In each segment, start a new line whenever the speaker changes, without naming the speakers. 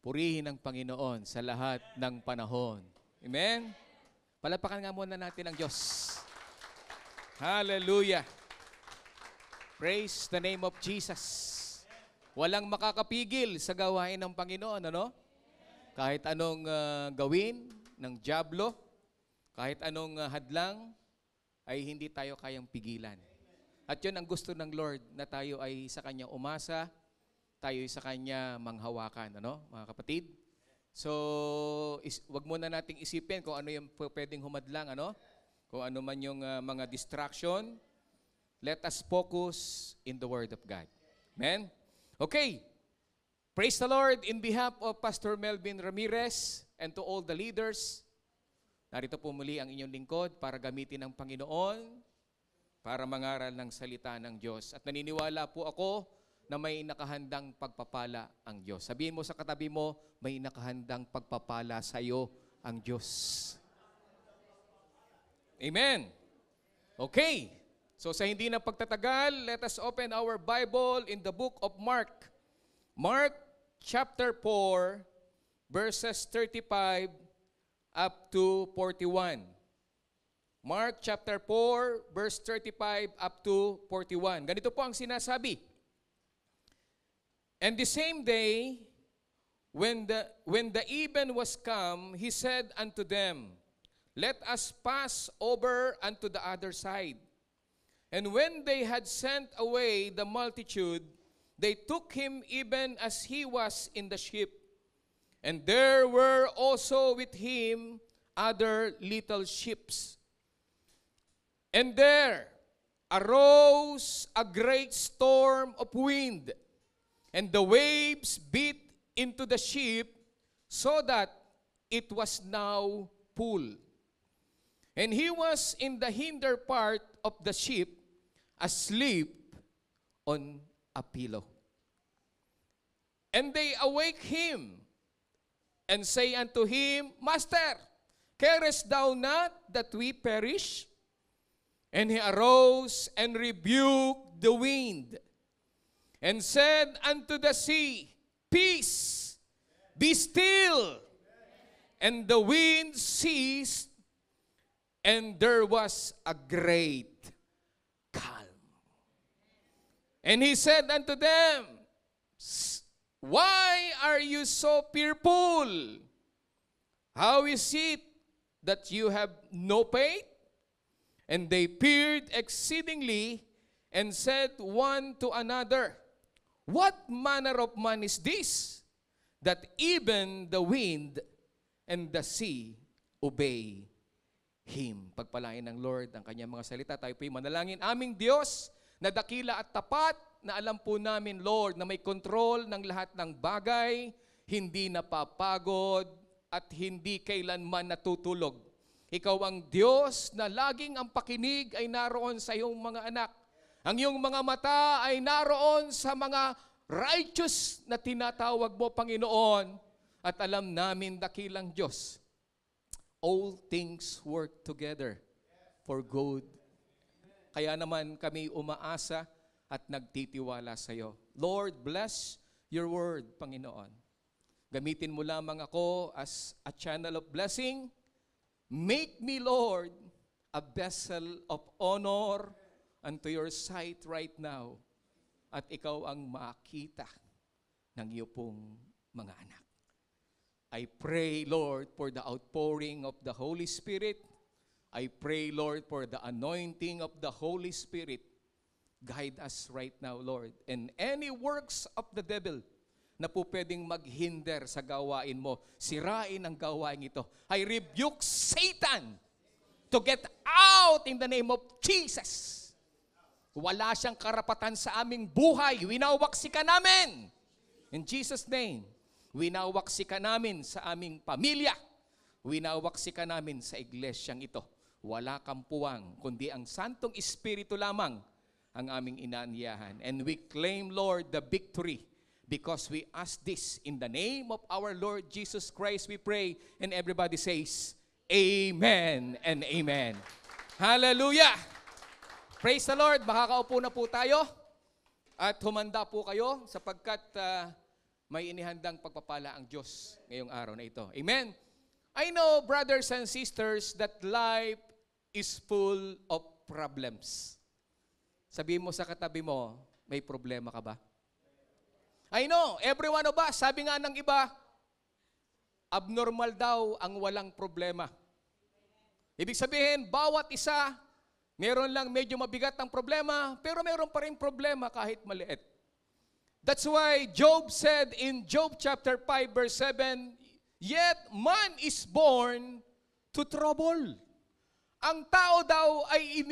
Purihin ang Panginoon sa lahat ng panahon. Amen? Palapakan nga muna natin ang Diyos. Hallelujah! Praise the name of Jesus. Walang makakapigil sa gawain ng Panginoon, ano? Kahit anong gawin ng dyablo, kahit anong hadlang, ay hindi tayo kayang pigilan. At yun ang gusto ng Lord, na tayo ay sa Kanya umasa, tayo ay sa Kanya manghawakan, ano, mga kapatid? So, wag muna nating isipin kung ano yung pwedeng humadlang, ano? Kung ano man yung mga distraction. Let us focus in the Word of God. Amen? Okay. Praise the Lord in behalf of Pastor Melvin Ramirez and to all the leaders. Narito po muli ang inyong lingkod para gamitin ng Panginoon para mangaral ng salita ng Diyos. At naniniwala po ako na may nakahandang pagpapala ang Diyos. Sabihin mo sa katabi mo, may nakahandang pagpapala sa iyo ang Diyos. Amen. Okay. So sa hindi na pagtatagal, let us open our Bible in the book of Mark. Mark chapter 4, verses 35 up to 41. Mark chapter 4, verse 35 up to 41. Ganito po ang sinasabi. And the same day, when the even was come, he said unto them, Let us pass over unto the other side. And when they had sent away the multitude, they took him even as he was in the ship. And there were also with him other little ships. And there arose a great storm of wind, and the waves beat into the ship, so that it was now full. And he was in the hinder part of the ship, asleep on a pillow. And they awake him, and say unto him, Master, carest thou not that we perish? And he arose and rebuked the wind, and said unto the sea, Peace, be still. And the wind ceased, and there was a great calm. And he said unto them, Why are you so fearful? How is it that you have no faith? And they feared exceedingly, and said one to another, What manner of man is this, that even the wind and the sea obey Him? Pagpalain ng Lord ang kanyang mga salita. Tayo po'y manalangin. Aming Diyos, na dakila at tapat, na alam po namin, Lord, na may kontrol ng lahat ng bagay, hindi napapagod, at hindi kailanman natutulog. Ikaw ang Diyos na laging ang pakinig ay naroon sa iyong mga anak. Ang iyong mga mata ay naroon sa mga righteous na tinatawag mo, Panginoon. At alam namin, dakilang Diyos, all things work together for good. Kaya naman kami umaasa at nagtitiwala sa iyo. Lord, bless your word, Panginoon. Gamitin mo lamang ako as a channel of blessing. Make me, Lord, a vessel of honor unto your sight right now. At ikaw ang makita ng iyo pong mga anak. I pray, Lord, for the outpouring of the Holy Spirit. I pray, Lord, for the anointing of the Holy Spirit. Guide us right now, Lord. And any works of the devil na po pwedeng maghinder sa gawain mo, sirain ang gawain ito. I rebuke Satan to get out in the name of Jesus. Wala siyang karapatan sa aming buhay. Winawaksika namin. In Jesus' name. Winawaksika namin sa aming pamilya. Winawaksika namin sa iglesyang ito. Wala kang puwang, kundi ang Santong Espiritu lamang ang aming inaanyahan. And we claim, Lord, the victory. Because we ask this in the name of our Lord Jesus Christ, we pray. And everybody says, Amen and Amen. Hallelujah! Praise the Lord! Makakaupo na po tayo. At humanda po kayo sapagkat may inihandang pagpapala ang Diyos ngayong araw na ito. Amen? I know, brothers and sisters, that life is full of problems. Sabihin mo sa katabi mo, may problema ka ba? I know, every one of us, sabi nga ng iba, abnormal daw ang walang problema. Ibig sabihin, bawat isa, meron lang medyo mabigat ang problema, pero meron pa rin problema kahit maliit. That's why Job said in Job chapter 5 verse 7, "Yet man is born to trouble." Ang tao daw ay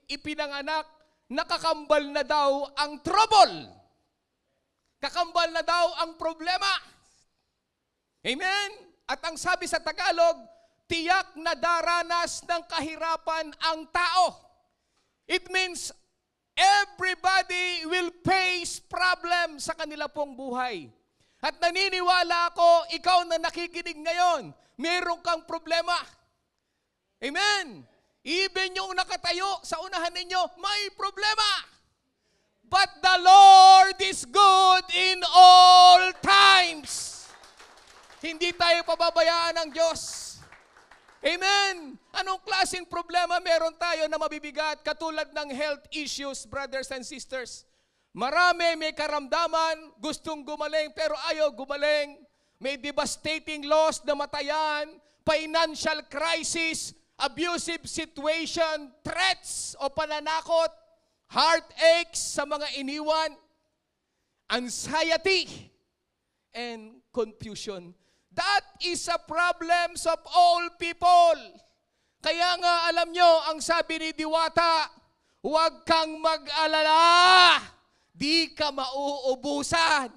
ipinanganak, nakakambal na daw ang trouble. Kakambal na daw ang problema. Amen? At ang sabi sa Tagalog, tiyak na daranas ng kahirapan ang tao. It means everybody will face problem sa kanila pong buhay. At naniniwala ako, ikaw na nakikinig ngayon, meron kang problema. Amen? Even yung nakatayo sa unahan ninyo, may problema. But the Lord is good in all times. Hindi tayo pababayaan ng Diyos. Amen? Anong klaseng problema meron tayo na mabibigat katulad ng health issues, brothers and sisters? Marami may karamdaman, gustong gumaling pero ayaw gumaling. May devastating loss, namatayan, financial crisis, abusive situation, threats o pananakot, heartaches sa mga iniwan, anxiety, and confusion. That is a problems of all people. Kaya nga alam nyo, ang sabi ni Diwata, huwag kang mag-alala, di ka mauubusan.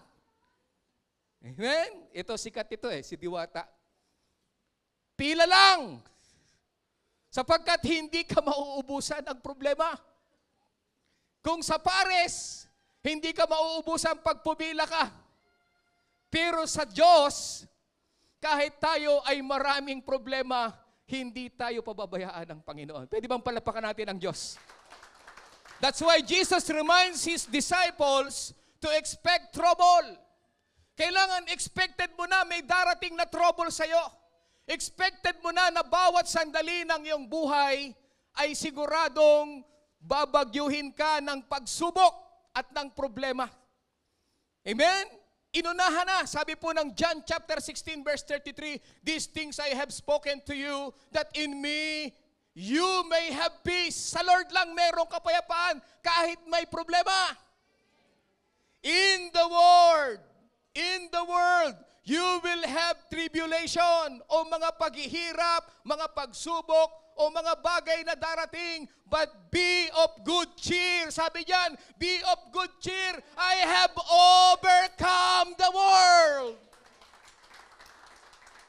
Amen? Ito, sikat ito si Diwata. Pila lang, sapagkat hindi ka mauubusan ang problema. Kung sa pares, hindi ka mauubusan pag pumila ka. Pero sa Diyos, kahit tayo ay maraming problema, hindi tayo pababayaan ng Panginoon. Pwede bang palapakan natin ang Diyos? That's why Jesus reminds His disciples to expect trouble. Kailangan expected mo na may darating na trouble sa'yo. Expected mo na bawat sandali ng iyong buhay ay siguradong babagyuhin ka ng pagsubok at ng problema. Amen? Inunahan na, sabi po ng John chapter 16 verse 33, "These things I have spoken to you, that in me you may have peace." Sa Lord lang merong kapayapaan kahit may problema. In the world, you will have tribulation o mga paghihirap, mga pagsubok, o mga bagay na darating, but be of good cheer. Sabi diyan, be of good cheer. I have overcome the world.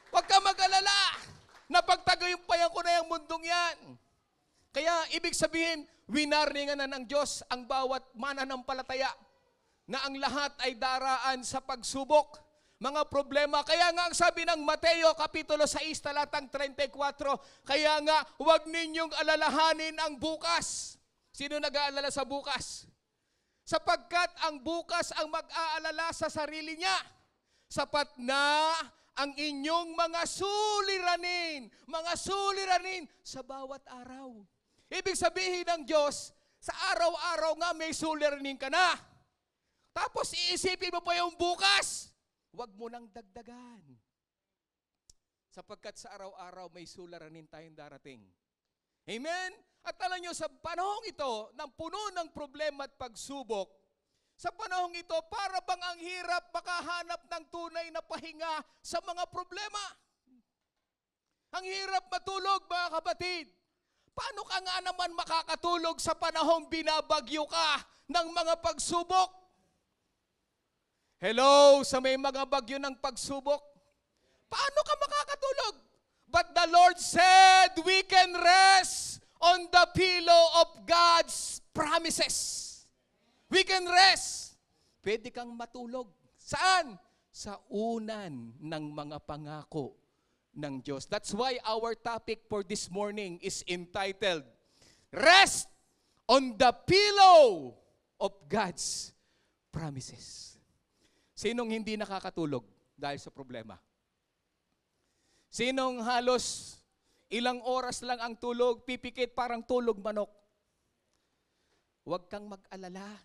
Huwag ka mag-alala. Napagtagumpayan ko na yung mundong yan. Kaya ibig sabihin, winarningan na ng Diyos ang bawat mananampalataya na ang lahat ay daraan sa pagsubok. Mga problema. Kaya nga ang sabi ng Mateo Kapitulo 6, talatang 34, kaya nga huwag ninyong alalahanin ang bukas. Sino nag-aalala sa bukas? Sapagkat ang bukas ang mag-aalala sa sarili niya. Sapat na ang inyong mga suliranin sa bawat araw. Ibig sabihin ng Diyos, sa araw-araw nga may suliranin ka na. Tapos iisipin mo pa yung bukas. Huwag mo nang dagdagan. Sapagkat sa araw-araw may suliranin tayong darating. Amen? At alam nyo, sa panahong ito, ng puno ng problema at pagsubok, sa panahong ito, para bang ang hirap makahanap ng tunay na pahinga sa mga problema. Ang hirap matulog, mga kapatid. Paano ka nga naman makakatulog sa panahong binabagyo ka ng mga pagsubok? Hello, sa may mga bagyo ng pagsubok. Paano ka makakatulog? But the Lord said, we can rest on the pillow of God's promises. We can rest. Pwede kang matulog. Saan? Sa unan ng mga pangako ng Diyos. That's why our topic for this morning is entitled, Rest on the Pillow of God's Promises. Sinong hindi nakakatulog dahil sa problema? Sinong halos ilang oras lang ang tulog, pipikit parang tulog manok? Huwag kang mag-alala.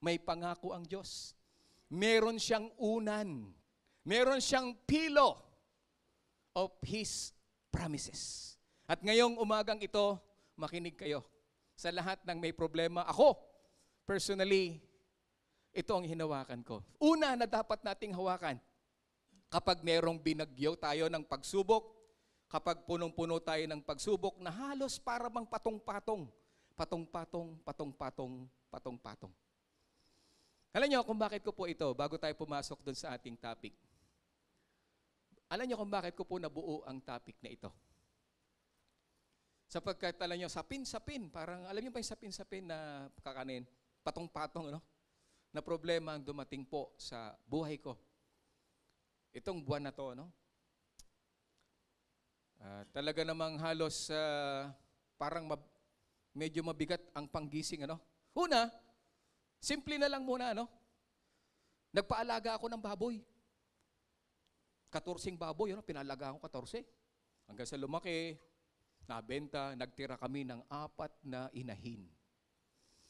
May pangako ang Diyos. Meron siyang unan. Meron siyang pilo of His promises. At ngayong umagang ito, makinig kayo. Sa lahat ng may problema, ako, personally, ito ang hinawakan ko. Una na dapat nating hawakan, kapag merong binagyo tayo ng pagsubok, kapag punong-puno tayo ng pagsubok na halos para bang patong-patong, patong-patong, patong-patong, patong-patong. Alam niyo kung bakit ko po ito, bago tayo pumasok doon sa ating topic. Alam niyo kung bakit ko po nabuo ang topic na ito. Sapagkat alam niyo, sapin-sapin, parang alam niyo pa yung sapin-sapin na kakanin, patong-patong, ano? Na problema ang dumating po sa buhay ko. Itong buwan na to, no? Talaga namang halos parang medyo mabigat ang panggising, ano? Una, simple na lang muna, no? Nagpaalaga ako ng baboy. 14 baboy, ano? Pinalaga ako 14. Hanggang sa lumaki, nabenta, nagtira kami ng 4 na inahin.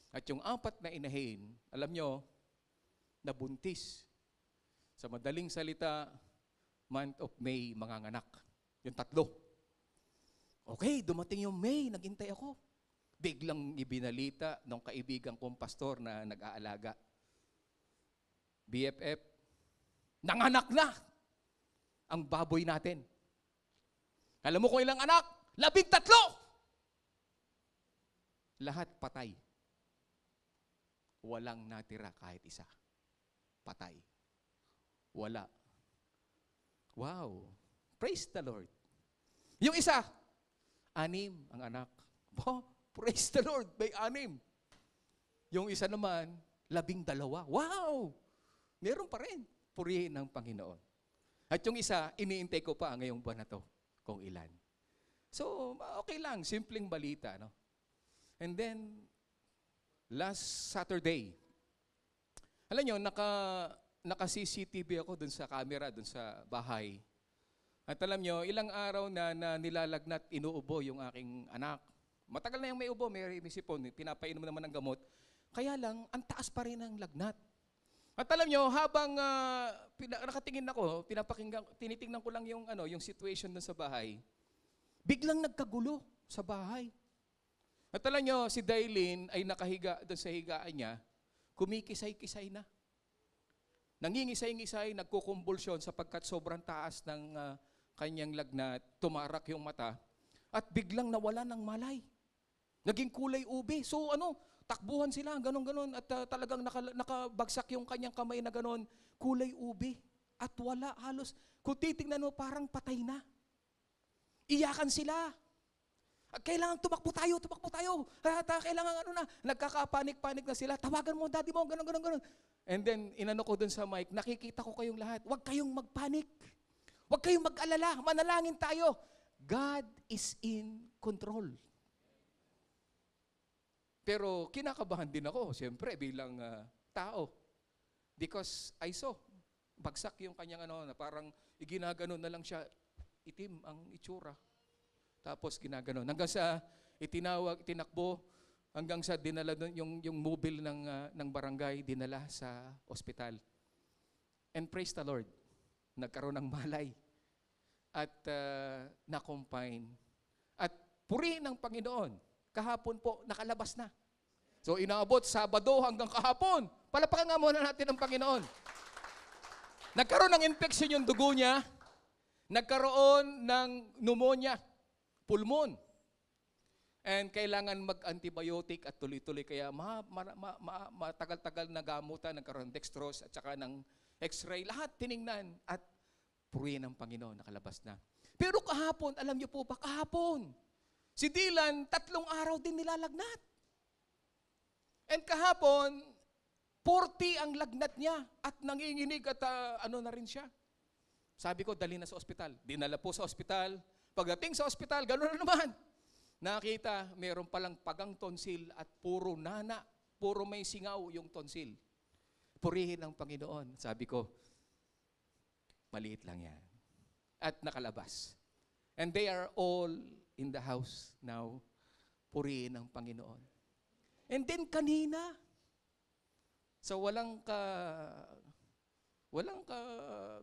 At yung 4 na inahin, alam nyo, nabuntis. Sa madaling salita, month of May, manganganak. Yung 3. Okay, dumating yung May, naghintay ako. Biglang ibinalita ng kaibigan kong pastor na nag-aalaga. BFF, nanganak na ang baboy natin. Alam mo kung ilang anak? 13! Lahat patay. Walang natira kahit isa. Patay. Wala. Wow. Praise the Lord. Yung isa, 6 ang anak. Oh, praise the Lord, may 6. Yung isa naman, 12. Wow! Meron pa rin. Purihin ng Panginoon. At yung isa, iniintay ko pa ngayong buwan na to kung ilan. So, okay lang. Simpleng balita, no? And then, last Saturday, alam nyo, naka-CCTV ako dun sa camera, dun sa bahay. At alam nyo, ilang araw na nilalagnat, inuubo yung aking anak. Matagal na yung may ubo, may sipon, pinapainom naman ng gamot. Kaya lang, ang taas pa rin ang lagnat. At alam nyo, habang nakatingin ako, tinitingnan ko lang yung situation dun sa bahay, biglang nagkagulo sa bahay. At alam nyo, si Dailin ay nakahiga doon sa higaan niya, kumikisay-kisay na. Nangingisay-ngisay, nagkukumbulsyon sapagkat sobrang taas ng kanyang lagnat, tumarak yung mata, at biglang nawala ng malay. Naging kulay ube. So takbuhan sila, ganon-ganon, at talagang nakabagsak yung kanyang kamay na ganon, kulay ube. At wala halos, kung titignan mo, parang patay na. Iyakan sila. Kailangan tumakbo tayo. Kailangan nagkakapanik-panik na sila. Tawagan mo, daddy mo, ganon. And then, inano ko dun sa mic, nakikita ko kayong lahat. Huwag kayong magpanik. Huwag kayong mag-alala. Manalangin tayo. God is in control. Pero kinakabahan din ako, siyempre, bilang tao. Because I saw, bagsak yung kanyang na parang iginaganon na lang siya, itim ang itsura. Tapos ginaganon. Hanggang sa itinakbo, hanggang sa dinala doon, yung mobile ng barangay, dinala sa ospital. And praise the Lord, nagkaroon ng malay. At na-confine. At purihin ng Panginoon, kahapon po, nakalabas na. So inaabot Sabado hanggang kahapon. Palapakan nga muna natin ang Panginoon. Nagkaroon ng infection yung dugo niya. Nagkaroon ng pneumonia, pulmon. And kailangan mag-antibiotic at tuloy-tuloy. Kaya matagal-tagal na gamutan, nagkaroon ng dextrose at saka ng x-ray. Lahat tiningnan at purihin ng Panginoon, nakalabas na. Pero kahapon, alam niyo po ba, kahapon, si Dylan, 3 araw din nilalagnat. And kahapon, 40 ang lagnat niya at nanginginig at na rin siya. Sabi ko, dali na sa ospital. Dinala po sa ospital. Pagdating sa ospital, gano'n na naman. Nakita, meron palang pagang tonsil at puro nana, puro may singaw yung tonsil. purihin ang Panginoon. Sabi ko, maliit lang yan. At nakalabas. And they are all in the house now. Purihin ang Panginoon. And then kanina, so walang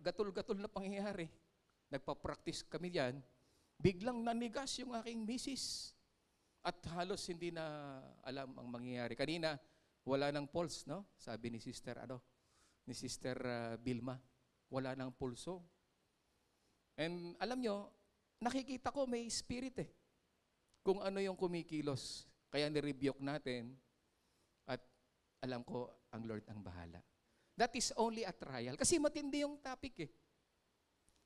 gatul-gatul na pangyayari. Nagpa-practice kami diyan. Biglang nanigas yung aking misis. At halos hindi na alam ang mangyayari. Kanina, wala nang pulse, no? Sabi ni Sister Bilma, wala nang pulso. And alam nyo, nakikita ko may spirit kung ano yung kumikilos. Kaya nirebuke natin at alam ko ang Lord ang bahala. That is only a trial. Kasi matindi yung topic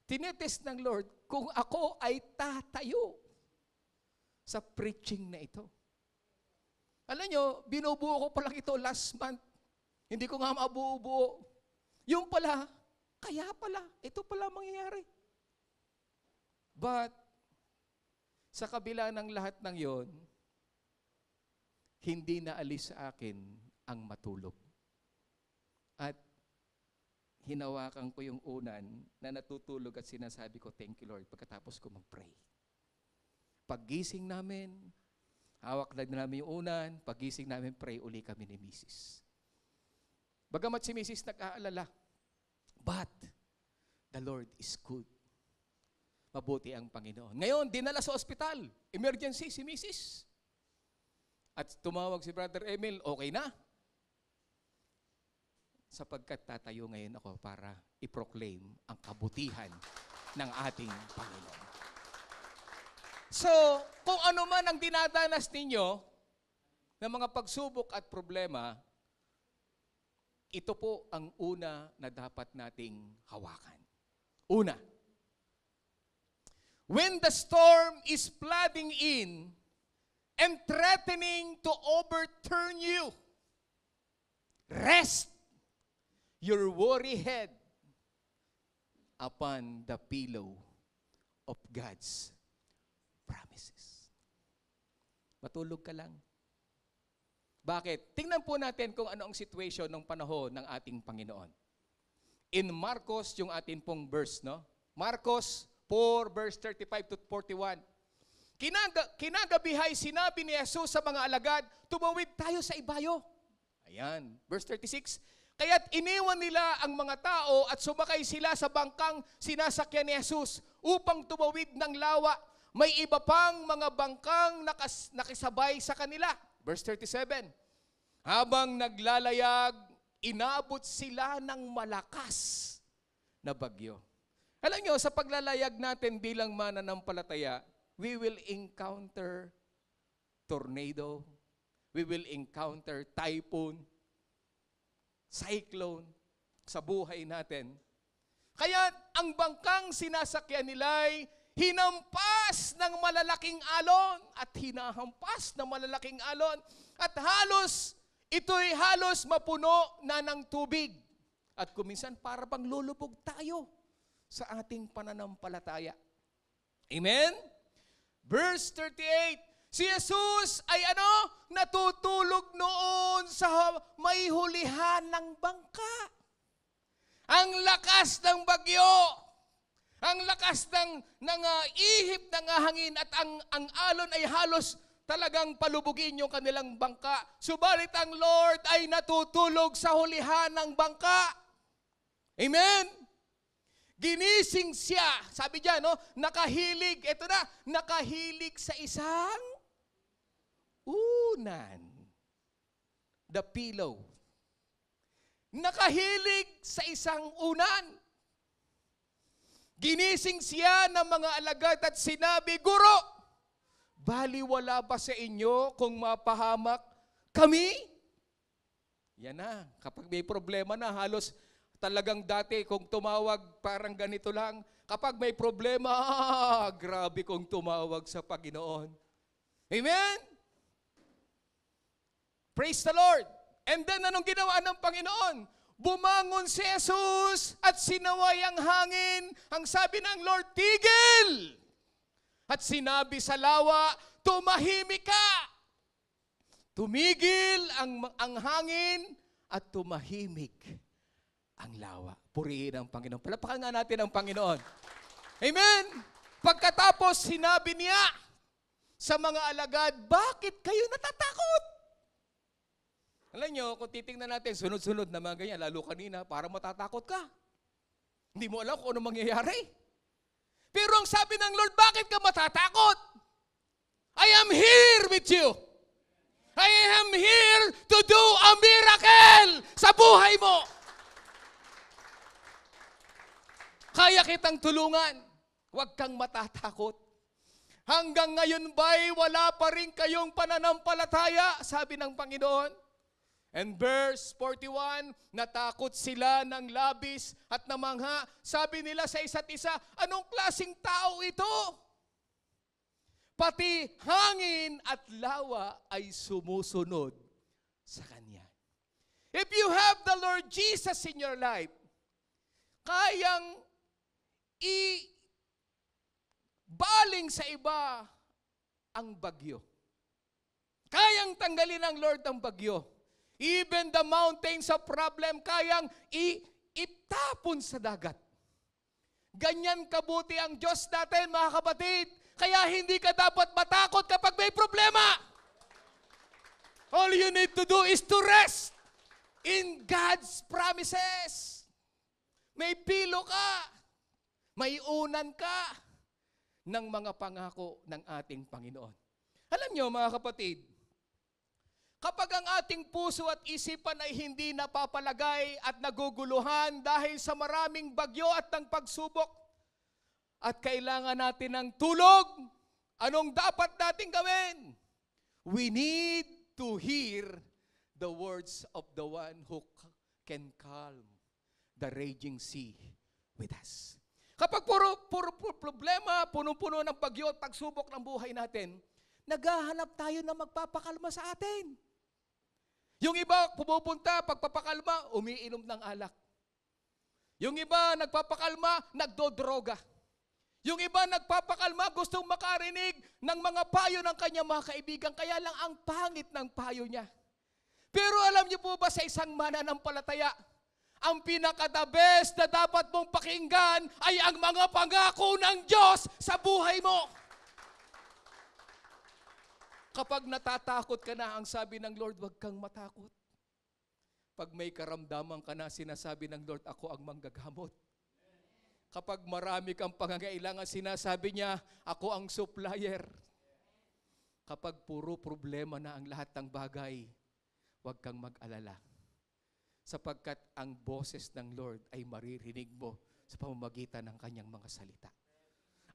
Tinetest ng Lord kung ako ay tatayo sa preaching na ito. Alam nyo, binubuo ko pa lang ito last month. Hindi ko nga mabuo-buo. Yung pala, kaya pala, ito pala mangyayari. But, sa kabila ng lahat ng yon, hindi naalis sa akin ang matulog. At hinawakan ko yung unan na natutulog at sinasabi ko, thank you Lord, pagkatapos ko mag-pray. Paggising namin, hawak na namin yung unan, paggising namin, pray uli kami ni Mrs. Bagamat si Mrs. nag-aalala, but the Lord is good. Mabuti ang Panginoon. Ngayon, dinala sa ospital. Emergency si Mrs. At tumawag si Brother Emil, okay na. Sapagkat tatayo ngayon ako para i-proclaim ang kabutihan ng ating Panginoon. So, kung ano man ang dinadanas ninyo ng mga pagsubok at problema, ito po ang una na dapat nating hawakan. Una, when the storm is flooding in and threatening to overturn you, rest your worry head upon the pillow of God's promises. Matulog ka lang. Bakit? Tingnan po natin kung ano ang situation ng panahon ng ating Panginoon. In Marcos, yung atin pong verse, no? Marcos 4, verse 35 to 41. Kinagabihay sinabi ni Jesus sa mga alagad, tumawid tayo sa ibayo. Ayan, verse 36. Kaya't iniwan nila ang mga tao at sumakay sila sa bangkang sinasakyan ni Jesus upang tumawid ng lawa. May iba pang mga bangkang nakisabay sa kanila. Verse 37. Habang naglalayag, inabot sila ng malakas na bagyo. Alam nyo, sa paglalayag natin bilang mananampalataya, we will encounter tornado, we will encounter typhoon, cyclone sa buhay natin. Kaya ang bangkang sinasakyan nila'y hinampas ng malalaking alon at hinahampas ng malalaking alon at ito'y halos mapuno na ng tubig. At kuminsan para bang lulubog tayo sa ating pananampalataya. Amen? Verse 38. Si Jesus ay natutulog noon sa may hulihan ng bangka. Ang lakas ng bagyo, ang lakas ng ihip ng hangin at ang alon ay halos talagang palubugin yung kanilang bangka. Subalit ang Lord ay natutulog sa hulihan ng bangka. Amen? Ginising siya. Sabi diyan, nakahilig. Ito na, nakahilig sa isang unan. The pillow. Nakahilig sa isang unan. Ginising siya ng mga alagad at sinabi, Guro, baliwala ba sa inyo kung mapahamak kami? Yan na. Kapag may problema na, halos talagang dati kung tumawag parang ganito lang. Kapag may problema, grabe kung tumawag sa Panginoon. Amen? Praise the Lord. And then anong ginawa ng Panginoon? Bumangon si Jesus at sinaway ang hangin. Ang sabi ng Lord, tigil! At sinabi sa lawa, tumahimik ka! Tumigil ang hangin at tumahimik ang lawa. Purihin ang Panginoon. Palapakan nga natin ang Panginoon. Amen! Pagkatapos, sinabi niya sa mga alagad, bakit kayo natatakot? Alam nyo, kung titingnan natin, sunod-sunod na mga ganyan, lalo kanina, para matatakot ka. Hindi mo alam kung ano mangyayari. Pero ang sabi ng Lord, bakit ka matatakot? I am here with you. I am here to do a miracle sa buhay mo. Kaya kitang tulungan. Huwag kang matatakot. Hanggang ngayon ba'y wala pa rin kayong pananampalataya? Sabi ng Panginoon. And verse 41, natakot sila ng labis at namangha. Sabi nila sa isa't isa, anong klaseng tao ito? Pati hangin at lawa ay sumusunod sa Kanya. If you have the Lord Jesus in your life, kayang baling sa iba ang bagyo. Kayang tanggalin ng Lord ang bagyo. Even the mountains of problem, kayang itapon sa dagat. Ganyan kabuti ang Diyos natin, mga kapatid. Kaya hindi ka dapat matakot kapag may problema. All you need to do is to rest in God's promises. May pilo ka. May unan ka ng mga pangako ng ating Panginoon. Alam nyo, mga kapatid, kapag ang ating puso at isipan ay hindi napapalagay at naguguluhan dahil sa maraming bagyo at ng pagsubok, at kailangan natin ng tulog, anong dapat natin gawin? We need to hear the words of the one who can calm the raging sea with us. Kapag puro problema, punong-puno ng bagyo at pagsubok ng buhay natin, naghahanap tayo na magpapakalma sa atin. Yung iba, pumupunta, pagpapakalma, umiinom ng alak. Yung iba, nagpapakalma, nagdodroga. Yung iba, nagpapakalma, gustong makarinig ng mga payo ng kanyang mga kaibigan, kaya lang ang pangit ng payo niya. Pero alam niyo po ba sa isang mananampalataya, ang pinaka-the best na dapat mong pakinggan ay ang mga pangako ng Diyos sa buhay mo. Kapag natatakot ka na, ang sabi ng Lord, huwag kang matakot. Pag may karamdaman ka na, sinasabi ng Lord, ako ang manggagamot. Kapag marami kang pangangailangan, sinasabi niya, ako ang supplier. Kapag puro problema na ang lahat ng bagay, huwag kang mag-alala. Sapagkat ang boses ng Lord ay maririnig mo sa pamamagitan ng kanyang mga salita.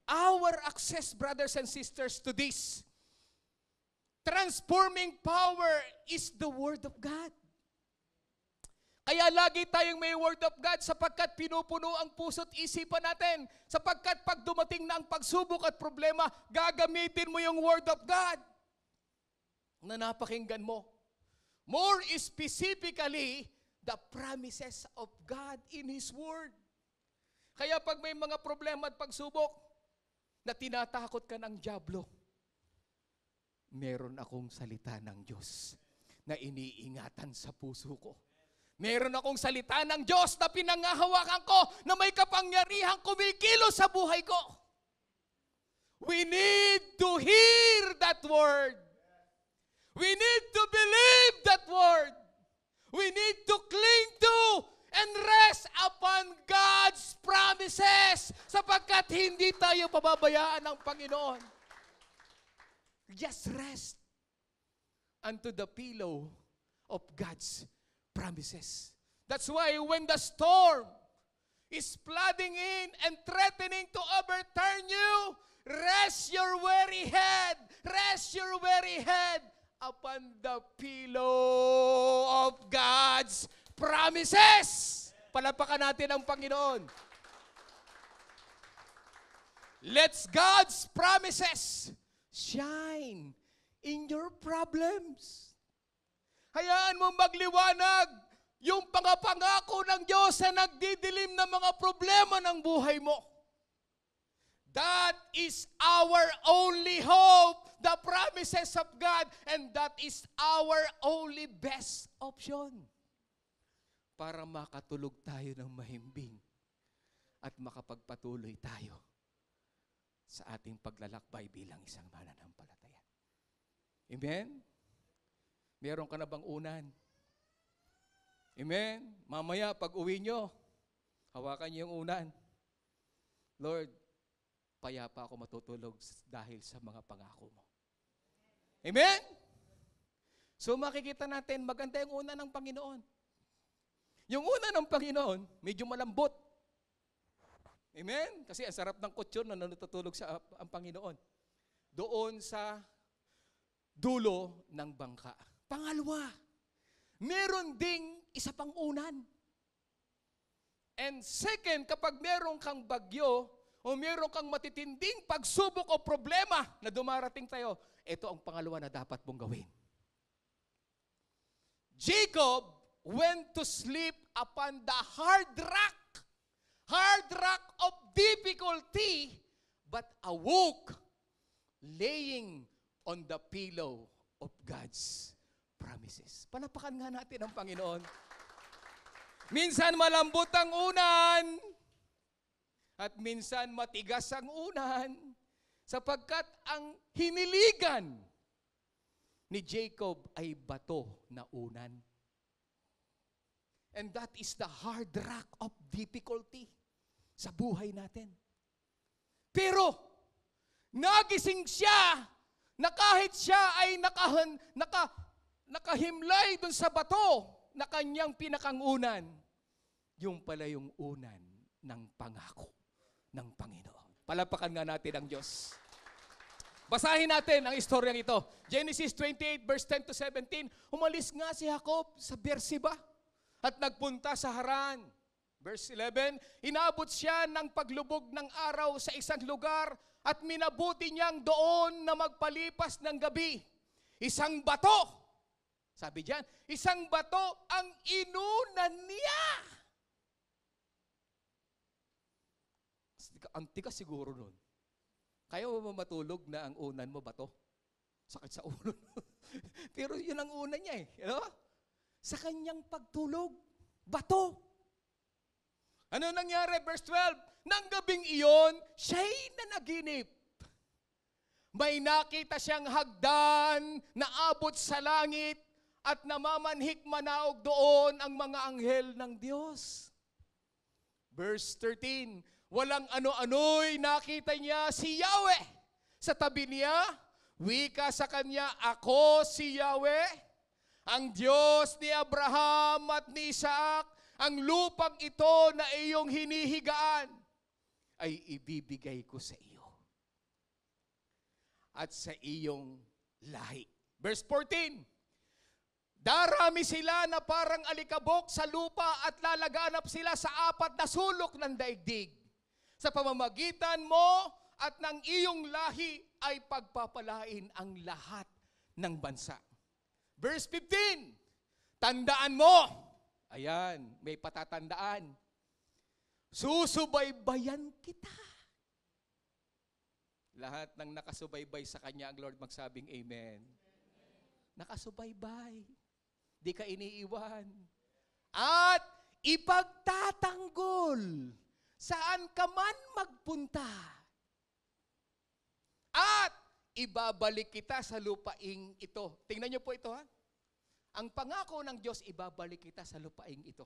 Our access, brothers and sisters, to this transforming power is the Word of God. Kaya lagi tayong may Word of God sapagkat pinupuno ang puso't isipan natin. Sapagkat pag dumating na ang pagsubok at problema, gagamitin mo yung Word of God na napakinggan mo. More specifically, the promises of God in His Word. Kaya pag may mga problema at pagsubok na tinatakot ka ng dyablo, meron akong salita ng Diyos na iniingatan sa puso ko. Meron akong salita ng Diyos na pinangahawakan ko na may kapangyarihang kumikilos sa buhay ko. We need to hear that word. We need to believe that word. We need to cling to and rest upon God's promises sapagkat hindi tayo pababayaan ng Panginoon. Just rest unto the pillow of God's promises. That's why when the storm is flooding in and threatening to overturn you, rest your weary head upon the pillow of God's promises. Palapakan natin ang Panginoon. Let God's promises shine in your problems. Hayaan mo magliwanag yung pangako ng Diyos na nagdidilim ng mga problema ng buhay mo. That is our only hope, the promises of God, and that is our only best option. para makatulog tayo ng mahimbing at makapagpatuloy tayo sa ating paglalakbay bilang isang mananampalataya. Amen? Meron ka na bang unan? Amen? Mamaya, pag uwi nyo, hawakan niyo yung unan. Lord, payapa ako matutulog dahil sa mga pangako mo. Amen? So makikita natin, maganda yung una ng Panginoon. Yung una ng Panginoon, medyo malambot. Amen? Kasi ang sarap ng kutsyon na natutulog sa ang Panginoon. Doon sa dulo ng bangka. Pangalawa, meron ding isa pang unan. And second, kapag meron kang bagyo o meron kang matitinding pagsubok o problema na dumarating tayo, ito ang pangalawa na dapat mong gawin. Jacob went to sleep upon the hard rock of difficulty, but awoke laying on the pillow of God's promises. Palapakan nga natin ang Panginoon. Minsan malambot ang unan, at minsan matigas ang unan, sapagkat ang hiniligan ni Jacob ay bato na unan. And that is the hard rock of difficulty sa buhay natin. Pero, nagising siya na kahit siya ay nakahimlay dun sa bato na kanyang pinakangunan, yung pala yung unan ng pangako ng Panginoon. Palapakan nga natin ang Diyos. Basahin natin ang istoryang ito. Genesis 28 verse 10 to 17. Umalis nga si Jacob sa Beersheba at nagpunta sa Haran. Verse 11, inabot siya ng paglubog ng araw sa isang lugar at minabuti niyang doon na magpalipas ng gabi. Isang bato, sabi diyan, isang bato ang inunan niya. Ang tigas siguro nun. Kaya mo matulog na ang unan mo bato? Sakit sa ulo. Pero yun ang unan niya eh. You know? Sa kanyang pagtulog, bato. Ano nangyari? Verse 12, nang gabing iyon, siya'y nanaginip. May nakita siyang hagdan na abot sa langit at namamanhik manaog doon ang mga anghel ng Diyos. Verse 13, walang ano-ano'y nakita niya si Yahweh. Sa tabi niya, wika sa kanya, ako si Yahweh, ang Diyos ni Abraham at ni Isaac. Ang lupang ito na iyong hinihigaan ay ibibigay ko sa iyo at sa iyong lahi. Verse 14, darami sila na parang alikabok sa lupa at lalaganap sila sa apat na sulok ng daigdig. Sa pamamagitan mo at ng iyong lahi ay pagpapalain ang lahat ng bansa. Verse 15, tandaan mo, ayan, may patatandaan, susubaybayan kita. Lahat ng nakasubaybay sa Kanya, ang Lord magsabing amen. Nakasubaybay, di ka iniiwan. At ipagtatanggol saan ka man magpunta. At ibabalik kita sa lupaing ito. Tingnan niyo po ito ha. Ang pangako ng Diyos, ibabalik kita sa lupaing ito.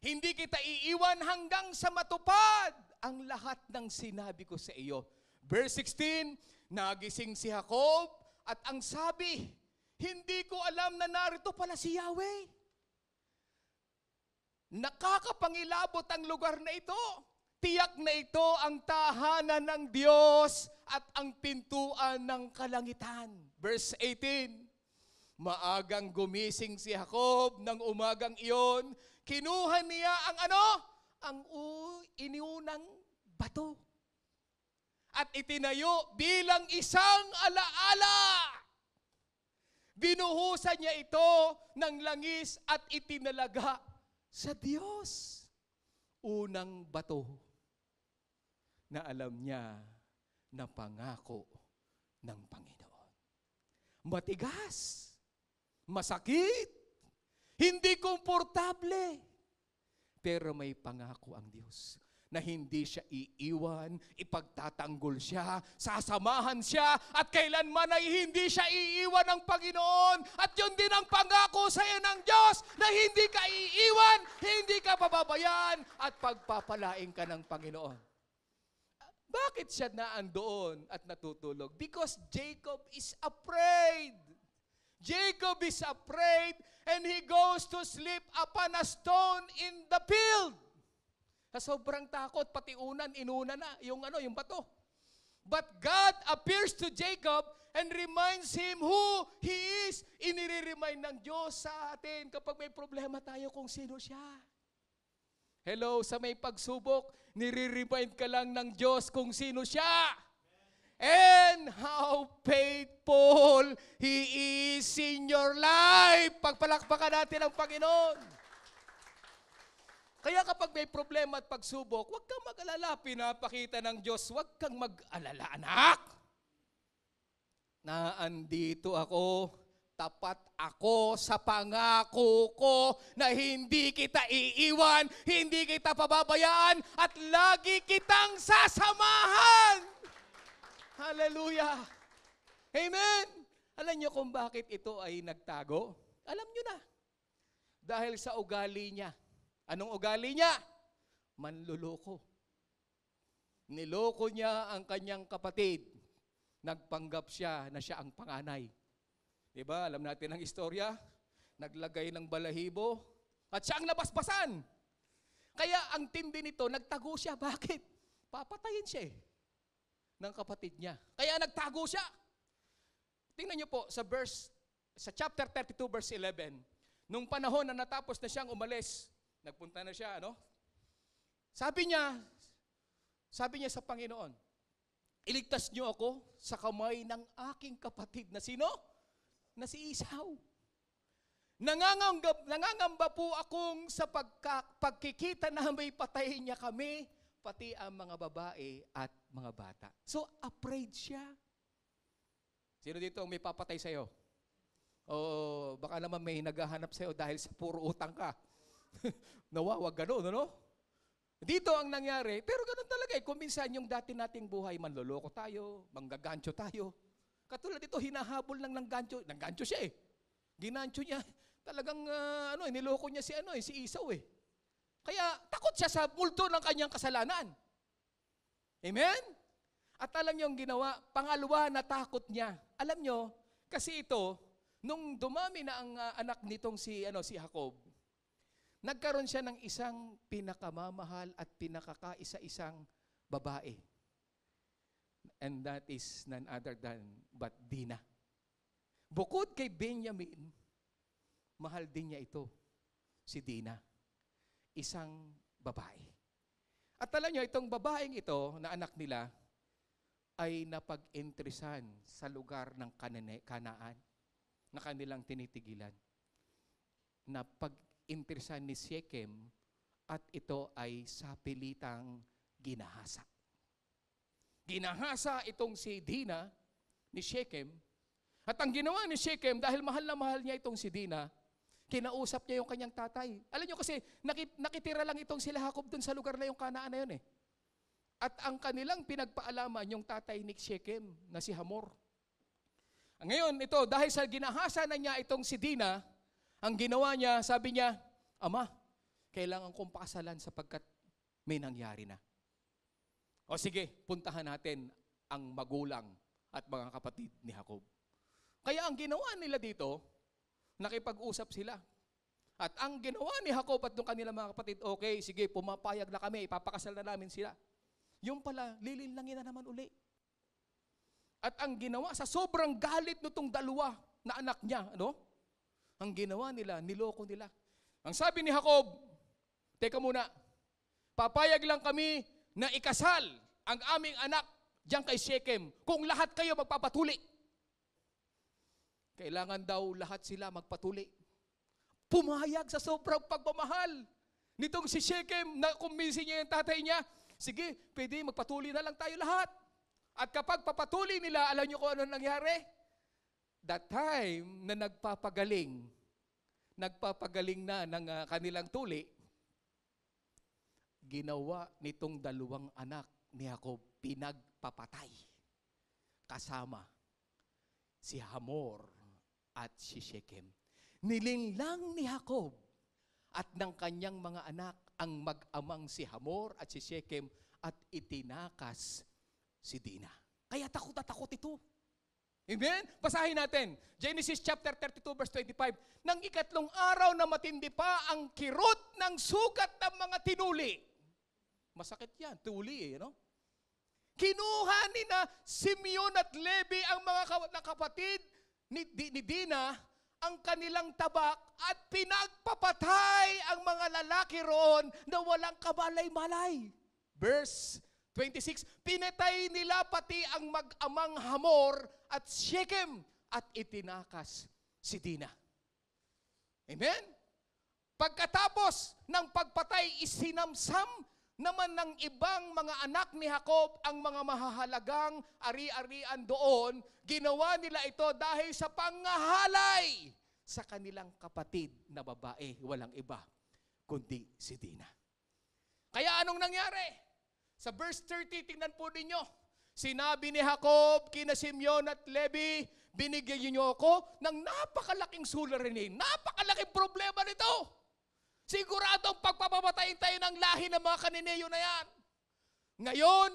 Hindi kita iiwan hanggang sa matupad ang lahat ng sinabi ko sa iyo. Verse 16, nagising si Jacob at ang sabi, hindi ko alam na narito pala si Yahweh. Nakakapangilabot ang lugar na ito. Tiyak na ito ang tahanan ng Diyos at ang pintuan ng kalangitan. Verse 18, maagang gumising si Jacob ng umagang iyon, kinuha niya ang ano? Ang iniunang bato. At itinayo bilang isang alaala. Binuhusan niya ito ng langis at itinalaga sa Diyos. Unang bato na alam niya na pangako ng Panginoon. Matigas, masakit, Hindi komportable. Pero may pangako ang Diyos na hindi siya iiwan, ipagtatanggol siya, sasamahan siya, at kailanman ay hindi siya iiwan ng Panginoon. At yun din ang pangako sa iyo ng Diyos, na hindi ka iiwan, hindi ka pababayaan, at pagpapalain ka ng Panginoon. Bakit siya naandoon at natutulog? Because Jacob is afraid. Jacob is afraid, and he goes to sleep upon a stone in the field. Sa sobrang takot, pati inuna na, yung bato. But God appears to Jacob and reminds him who he is. Inire-remind ng Diyos sa atin kapag may problema tayo kung sino siya. Hello, sa may pagsubok, nire-remind ka lang ng Diyos kung sino siya. And how faithful He is in your life. Pagpalakpakan natin ang Panginoon. Kaya kapag may problema at pagsubok, huwag kang mag-alala. Pinapakita ng Diyos, huwag kang mag-alala, anak. Naandito ako, tapat ako sa pangako ko na hindi kita iiwan, hindi kita pababayaan, at lagi kitang sasamahan. Hallelujah. Amen. Alam niyo kung bakit ito ay nagtago? Alam niyo na. Dahil sa ugali niya. Anong ugali niya? Manluloko. Niloko niya ang kanyang kapatid. Nagpanggap siya na siya ang panganay. Diba? Alam natin ang istorya. Naglagay ng balahibo at siya ang nabasbasan. Kaya ang tindi nito, nagtago siya. Bakit? Papatayin siya ng kapatid niya. Kaya nagtago siya. Tingnan niyo po sa chapter 32 verse 11. Nung panahon na natapos na siyang umalis, nagpunta na siya, Sabi niya sa Panginoon, iligtas niyo ako sa kamay ng aking kapatid na sino? Na si Esau. Nangangamba po akong sa pagkikita na may patayin niya kami, pati ang mga babae at mga bata. So, afraid siya. Sino dito ang may papatay sa'yo? O baka naman may naghahanap sa'yo dahil sa puro utang ka. Nawa, wag gano'n, Dito ang nangyari, pero gano'n talaga kung minsan yung dati nating buhay, manloloko tayo, manggagancho tayo. Katulad dito, hinahabol lang ng gancho. Nanggancho siya Ginancho niya. Talagang, niloko niya si Esau Kaya, takot siya sa multo ng kanyang kasalanan. Amen? At alam niyo ang ginawa, pangalawa na takot niya. Alam niyo, kasi ito, nung dumami na ang anak nitong si Jacob, nagkaroon siya ng isang pinakamamahal at pinakakaisa-isang babae. And that is none other than but Dina. Bukod kay Benjamin, mahal din niya ito, si Dina. Isang babae. At alam niyo, itong babaeng ito na anak nila ay napag-interesan sa lugar ng Kanaan na kanilang tinitigilan. Napag-interesan ni Shechem at ito ay sapilitang ginahasa. Ginahasa itong si Dina ni Shechem. At ang ginawa ni Shechem, dahil mahal na mahal niya itong si Dina, kinausap niya yung kanyang tatay. Alam niyo kasi, nakitira lang itong sila Jacob dun sa lugar na yung Kanaan na yun At ang kanilang pinagpaalaman yung tatay ni Shechem na si Hamor. Ngayon, ito, dahil sa ginahasa na niya itong si Dina, ang ginawa niya, sabi niya, Ama, kailangan kong pakasalan sapagkat may nangyari na. O sige, puntahan natin ang magulang at mga kapatid ni Jacob. Kaya ang ginawa nila dito, nakipag-usap sila. At ang ginawa ni Jacob at ng kanilang mga kapatid, okay, sige, pumapayag na kami, ipapakasal na namin sila. Yung pala, lilinlangin na naman uli. At ang ginawa, sa sobrang galit nitong dalawa na anak niya, ang ginawa nila, niloko nila. Ang sabi ni Jacob, teka muna, papayag lang kami na ikasal ang aming anak diyan kay Shechem kung lahat kayo magpapatuli. Kailangan daw lahat sila magpatuli. Pumayag sa sobrang pagmamahal nitong si Shechem na kumbinsin niya yung tatay niya, sige, pwede magpatuli na lang tayo lahat. At kapag papatuli nila, alam niyo kung ano nangyari? That time na nagpapagaling, nagpapagaling na ng kanilang tuli, ginawa nitong dalawang anak ni Jacob, pinagpapatay kasama si Hamor at si Shechem. Nilinlang ni Jacob at ng kanyang mga anak ang mag-amang si Hamor at si Shechem at itinakas si Dina. Kaya takot na takot ito. Amen? Basahin natin. Genesis chapter 32 verse 25. Nang ikatlong araw na matindi pa ang kirot ng sugat ng mga tinuli. Masakit yan, tuli no? Kinuha ni na Simeon at Levi ang mga kapatid ni Dina ang kanilang tabak at pinagpapatay ang mga lalaki roon na walang kabalay-malay. Verse 26, pinatay nila pati ang mag-amang Hamor at Shechem at itinakas si Dina. Amen? Pagkatapos ng pagpatay, isinamsam naman ng ibang mga anak ni Jacob ang mga mahahalagang ari-arian doon. Ginawa nila ito dahil sa pangahalay sa kanilang kapatid na babae, walang iba kundi si Dina. Kaya anong nangyari? Sa verse 30, tingnan po ninyo. Sinabi ni Jacob kina Simeon at Levi, binigyan niyo ako ng napakalaking suliranin. Napakalaking problema nito. Siguradong pagpapapatayin tayo ng lahi ng mga Kananeyo na yan. Ngayon,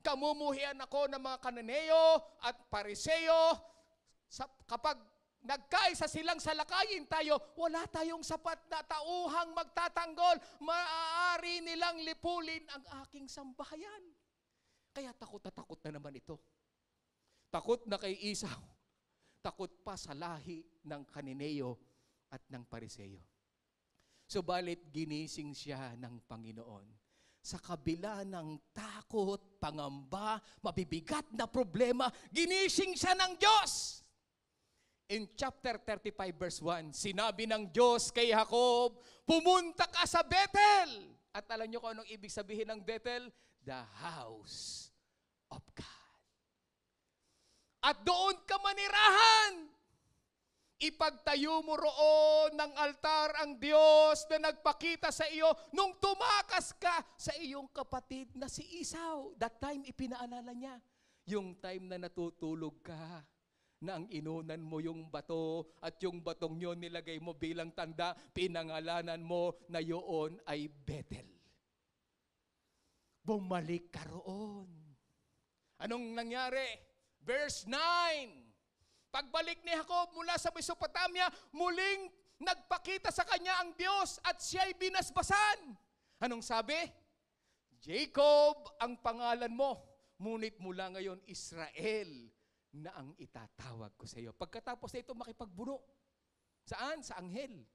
kamumuhian ako ng mga Kananeyo at Pariseo. Kapag nagkaisa silang salakayin tayo, wala tayong sapat na tauhang magtatanggol. Maaari nilang lipulin ang aking sambahayan. Kaya takot na naman ito. Takot na kay Esau. Takot pa sa lahi ng Kananeyo at ng Pariseo. Subalit ginising siya ng Panginoon. Sa kabila ng takot, pangamba, mabibigat na problema, ginising siya ng Diyos. In chapter 35 verse 1, sinabi ng Diyos kay Jacob, pumunta ka sa Bethel. At alam niyo kung anong ibig sabihin ng Bethel? The house of God. At doon ka manirahan. Ipagtayo mo roon ng altar ang Diyos na nagpakita sa iyo nung tumakas ka sa iyong kapatid na si Esau. That time, ipinaalala niya. Yung time na natutulog ka, na ang inunan mo yung bato at yung batong yun nilagay mo bilang tanda, pinangalanan mo na yun ay Bethel. Bumalik ka roon. Anong nangyari? Verse 9. Pagbalik ni Jacob mula sa Mesopotamia, muling nagpakita sa kanya ang Diyos at siya'y binasbasan. Anong sabi? Jacob ang pangalan mo, ngunit mula ngayon Israel na ang itatawag ko sa iyo. Pagkatapos na ito makipagbuno. Saan? Sa anghel.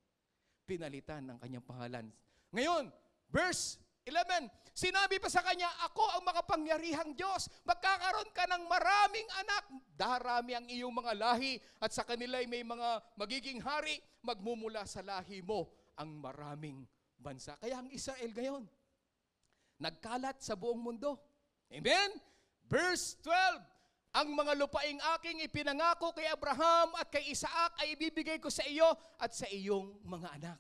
Pinalitan ng kanyang pangalan. Ngayon, verse 11, sinabi pa sa kanya, ako ang makapangyarihang Diyos. Magkakaroon ka ng maraming anak. Darami ang iyong mga lahi at sa kanila may mga magiging hari. Magmumula sa lahi mo ang maraming bansa. Kaya ang Israel ngayon, nagkalat sa buong mundo. Amen? Verse 12, ang mga lupaing aking ipinangako kay Abraham at kay Isaac ay ibibigay ko sa iyo at sa iyong mga anak.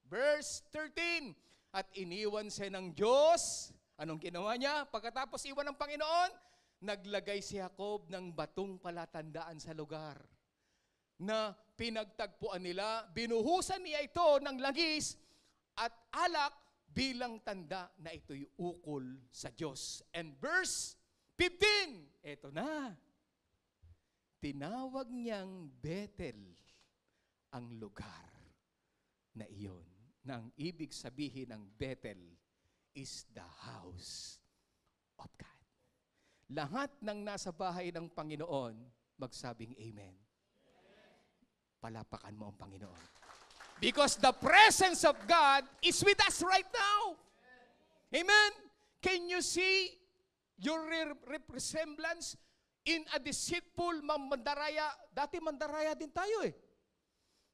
Verse 13, at iniwan siya ng Diyos. Anong ginawa niya? Pagkatapos iwan ng Panginoon, naglagay si Jacob ng batong palatandaan sa lugar na pinagtagpuan nila. Binuhusan niya ito ng langis at alak bilang tanda na ito'y ukol sa Diyos. And verse 15, eto na. Tinawag niyang Bethel ang lugar na iyon. Nang ibig sabihin ng Bethel is the house of God. Lahat ng nasa bahay ng Panginoon, magsabing Amen. Palapakan mo ang Panginoon. Because the presence of God is with us right now. Amen. Can you see your resemblance in a deceitful mandaraya? Dati mandaraya din tayo eh.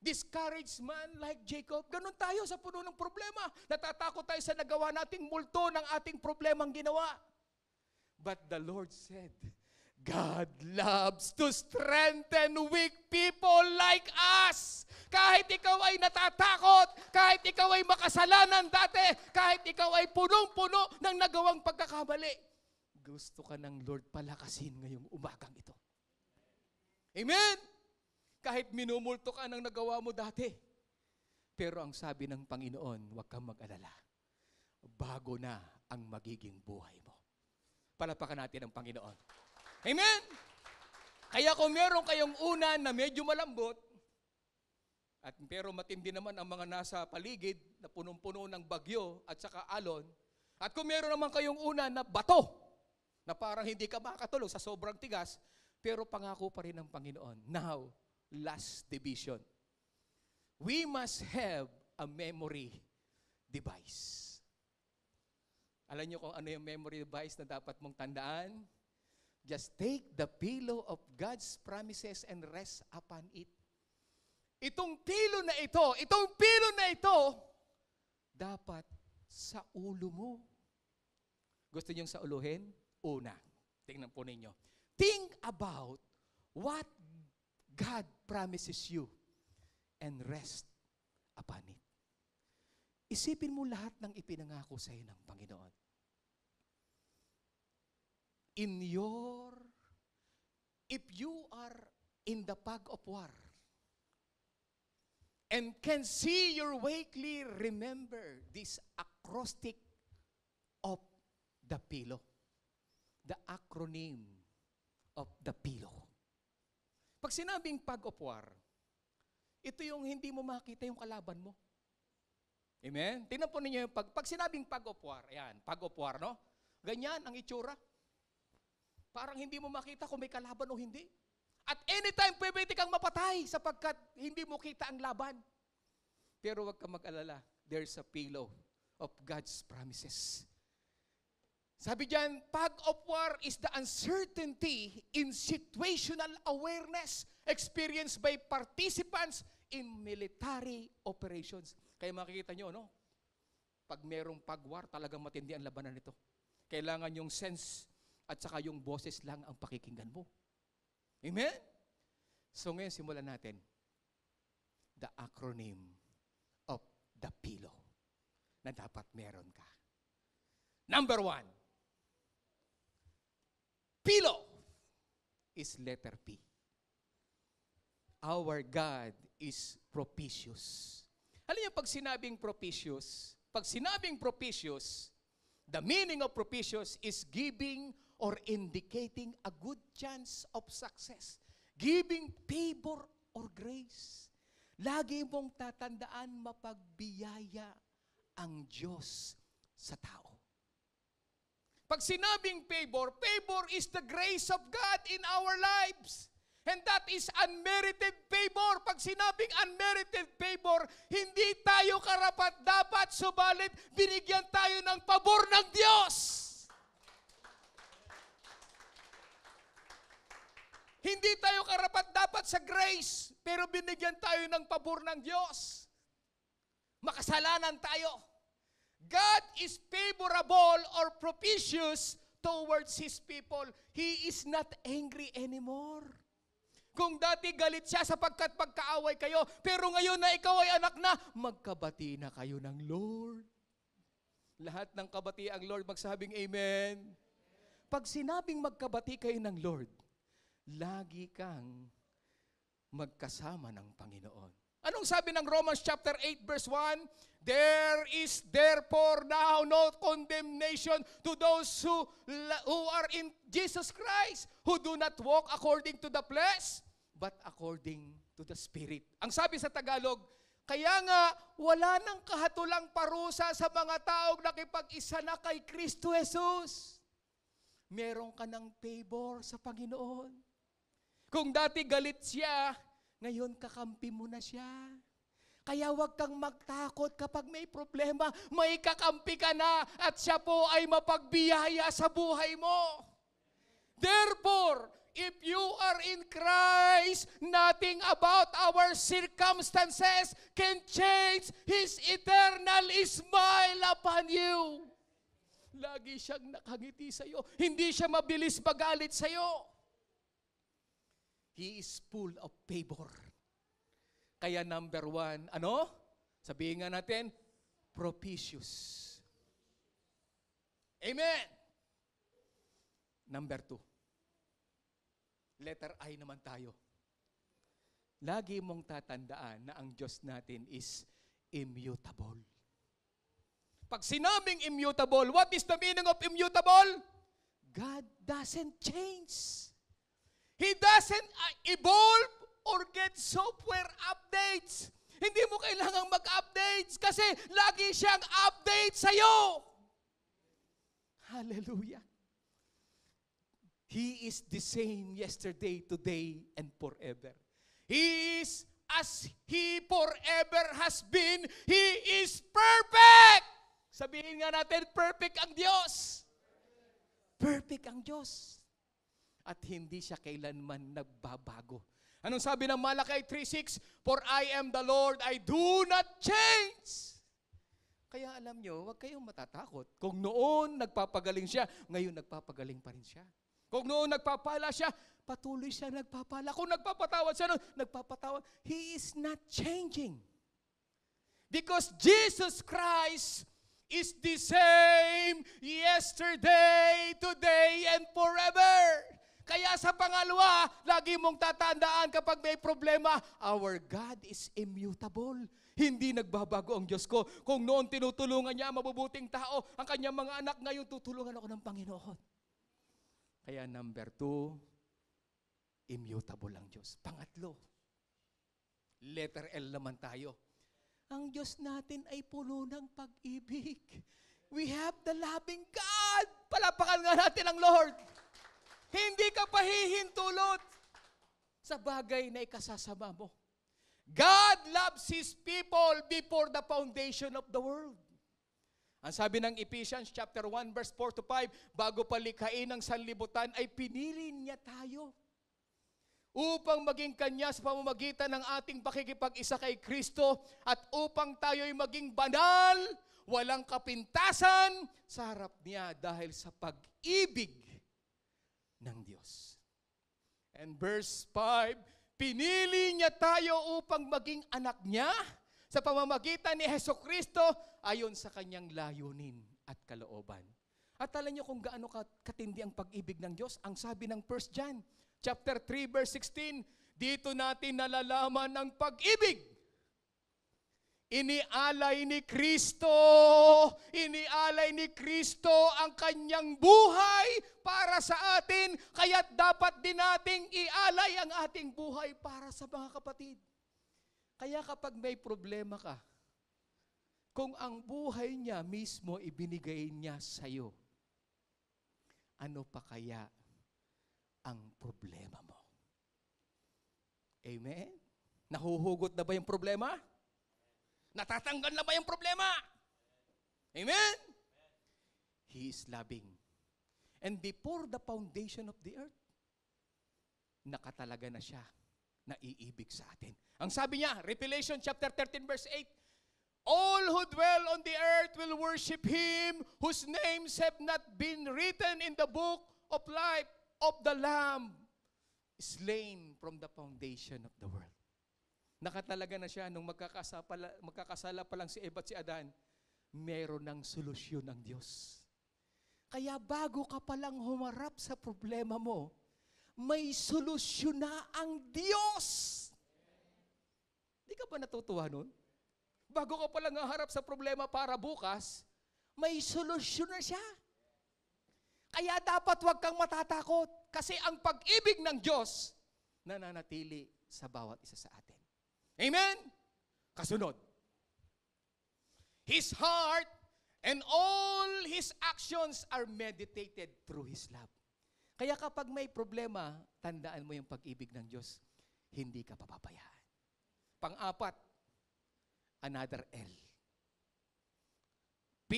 Discouraged man like Jacob. Ganun tayo sa puno ng problema. Natatakot tayo sa nagawa nating multo ng ating problemang ginawa. But the Lord said, God loves to strengthen weak people like us. Kahit ikaw ay natatakot, kahit ikaw ay makasalanan dati, kahit ikaw ay punong-puno ng nagawang pagkakamali, gusto ka ng Lord palakasin ngayong umagang ito. Amen? Kahit minumulto ka ng nagawa mo dati. Pero ang sabi ng Panginoon, huwag kang mag-alala. Bago na ang magiging buhay mo. Palapakan natin ang Panginoon. Amen? Kaya kung meron kayong unan na medyo malambot, pero matindi naman ang mga nasa paligid na punong-puno ng bagyo at saka alon, at kung meron naman kayong unan na bato, na parang hindi ka makatulog sa sobrang tigas, pero pangako pa rin ng Panginoon. Now, last division. We must have a memory device. Alam niyo kung ano yung memory device na dapat mong tandaan? Just take the pillow of God's promises and rest upon it. Itong pillow na ito, dapat sa ulo mo. Gusto niyong sa uluhin? Una, tingnan po ninyo. Think about what God promises you and rest upon it. Isipin mo lahat ng ipinangako sa iyo ng Panginoon. If you are in the fog of war and can see your way clear, remember this acrostic of the pillow. The acronym of the pillow. Pag sinabing fog of war, ito yung hindi mo makita yung kalaban mo. Amen? Tingnan po ninyo yung pag sinabing fog of war, ayan, fog of war, no? Ganyan ang itsura. Parang hindi mo makita kung may kalaban o hindi. At anytime, pwede kang mapatay sapagkat hindi mo kita ang laban. Pero huwag kang mag-alala. There's a pillow of God's promises. Sabi diyan, fog of war is the uncertainty in situational awareness experienced by participants in military operations. Kaya makikita nyo, no? Pag merong fog war, talagang matindi ang labanan nito. Kailangan yung sense at saka yung boses lang ang pakikinggan mo. Amen? So ngayon, simulan natin. The acronym of the pillow na dapat meron ka. Number 1. Pillow is letter P. Our God is propitious. Alam niyo, pag sinabing propitious, the meaning of propitious is giving or indicating a good chance of success. Giving favor or grace. Lagi mong tatandaan mapagbiyaya ang Diyos sa tao. Pag sinabing favor is the grace of God in our lives. And that is unmerited favor. Pag sinabing unmerited favor, hindi tayo karapat-dapat, subalit binigyan tayo ng pabor ng Diyos. Hindi tayo karapat-dapat sa grace, pero binigyan tayo ng pabor ng Diyos. Makasalanan tayo. God is favorable or propitious towards His people. He is not angry anymore. Kung dati galit siya sapagkat pagkaaway kayo, pero ngayon na ikaw ay anak na, magkabati na kayo ng Lord. Lahat ng kabati ang Lord, magsabing amen. Pag sinabing magkabati kayo ng Lord, lagi kang magkasama ng Panginoon. Anong sabi ng Romans chapter 8 verse 1? There is therefore now no condemnation to those who are in Jesus Christ, who do not walk according to the flesh, but according to the Spirit. Ang sabi sa Tagalog, kaya nga wala nang kahatulang parusa sa mga taong nakipag-isa na kay Kristo Jesus. Meron ka ng favor sa Panginoon. Kung dati galit siya, ngayon kakampi mo na siya. Kaya huwag kang magtakot kapag may problema, may kakampi ka na at siya po ay mapagbiyaya sa buhay mo. Therefore, if you are in Christ, nothing about our circumstances can change His eternal smile upon you. Lagi siyang nakangiti sa iyo. Hindi siya mabilis magalit sa iyo. He is full of favor. Kaya number 1, ano? Sabihin nga natin, propitious. Amen! Number 2, letter I naman tayo. Lagi mong tatandaan na ang Diyos natin is immutable. Pag sinabing immutable, what is the meaning of immutable? God doesn't change. He doesn't evolve or get software updates. Hindi mo kailangang mag-updates kasi lagi siyang update sa'yo. Hallelujah. He is the same yesterday, today, and forever. He is as He forever has been. He is perfect. Sabihin nga natin, perfect ang Diyos. Perfect ang Diyos. At hindi siya kailanman nagbabago. Anong sabi ng Malakay 3:6? For I am the Lord, I do not change. Kaya alam nyo, huwag kayong matatakot. Kung noon nagpapagaling siya, ngayon nagpapagaling pa rin siya. Kung noon nagpapala siya, patuloy siya nagpapala. Kung nagpapatawad siya noon, nagpapatawad. He is not changing. Because Jesus Christ is the same yesterday, today, and forever. Kaya sa pangalawa, lagi mong tatandaan kapag may problema, our God is immutable. Hindi nagbabago ang Diyos ko. Kung noon tinutulungan niya mabubuting tao, ang kanyang mga anak, ngayon tutulungan ako ng Panginoon. Kaya number 2, immutable ang Diyos. Pangatlo, letter L naman tayo. Ang Diyos natin ay puno ng pag-ibig. We have the loving God. Palapakan nga natin ang Lord. Hindi ka pahihintulot sa bagay na ikasasama mo. God loves His people before the foundation of the world. Ang sabi ng Ephesians chapter 1 verse 4-5, bago palikhain ng sanlibutan ay pinili niya tayo upang maging Kanya sa pamamagitan ng ating pakikipag-isa kay Kristo at upang tayo'y maging banal, walang kapintasan sa harap niya dahil sa pag-ibig ng Diyos. And verse 5, pinili niya tayo upang maging anak niya sa pamamagitan ni Hesukristo ayon sa kanyang layunin at kalooban. At alam niyo kung gaano katindi ang pag-ibig ng Diyos? Ang sabi ng 1 John chapter 3 verse 16, dito natin nalalaman ang pag-ibig. Inialay ni Kristo ang kanyang buhay para sa atin, kaya't dapat din nating ialay ang ating buhay para sa mga kapatid. Kaya kapag may problema ka, kung ang buhay niya mismo ibinigay niya sa'yo, ano pa kaya ang problema mo? Amen? Nahuhugot na ba yung problema? Natatanggal na ba yung problema? Amen? He is loving. And before the foundation of the earth, nakatalaga na siya na iibig sa atin. Ang sabi niya, Revelation chapter 13 verse 8, all who dwell on the earth will worship Him whose names have not been written in the book of life of the Lamb slain from the foundation of the world. Nakatalaga na siya nung magkakasala pa lang si Eva at si Adan, meron ng solusyon ng Diyos. Kaya bago ka palang humarap sa problema mo, may solusyon na ang Diyos. Di ka ba natutuwa nun? Bago ka palang haharap sa problema para bukas, may solusyon na siya. Kaya dapat huwag kang matatakot kasi ang pag-ibig ng Diyos nananatili sa bawat isa sa atin. Amen? Kasunod. His heart and all His actions are meditated through His love. Kaya kapag may problema, tandaan mo yung pag-ibig ng Diyos, hindi ka papabayaan. Pang-apat, another L. P,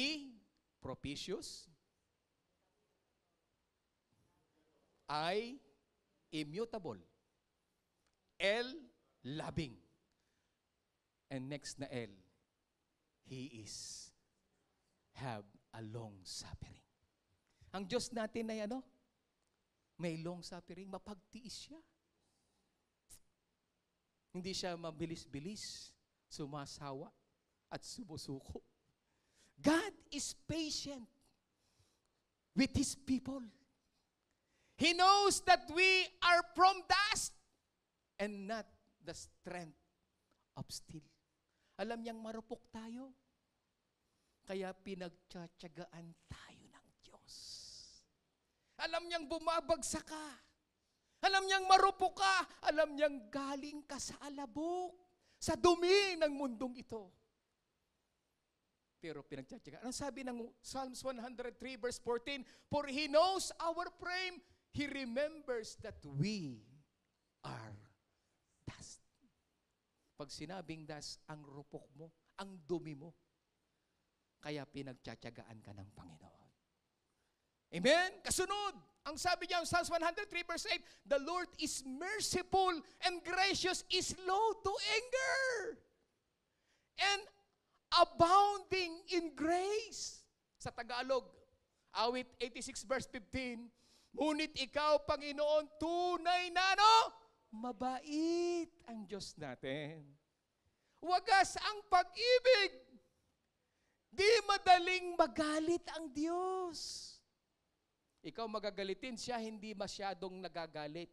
propitious. I, immutable. L, loving. And next na L, He is have a long suffering. Ang Diyos natin ay ano? May long suffering, mapagtiis siya. Hindi siya mabilis-bilis, sumasawa, at sumusuko. God is patient with His people. He knows that we are from dust and not the strength of steel. Alam niyang marupok tayo. Kaya pinagtsatsagaan tayo ng Diyos. Alam niyang bumabagsak ka. Alam niyang marupok ka. Alam niyang galing ka sa alabok, sa dumi ng mundong ito. Pero pinagtsatsagaan. Ang sabi ng Psalms 103 verse 14, for He knows our frame, He remembers that we are dust. Pag sinabing dust, ang rupok mo, ang dumi mo, kaya pinagtsatsagaan ka ng Panginoon. Amen? Kasunod, ang sabi niya, Psalms 103 verse 8, the Lord is merciful and gracious, is slow to anger, and abounding in grace. Sa Tagalog, awit 86 verse 15, ngunit ikaw, Panginoon, tunay na mabait ang Diyos natin. Wagas ang pag-ibig. Di madaling magalit ang Diyos. Ikaw magagalitin siya, hindi masyadong nagagalit.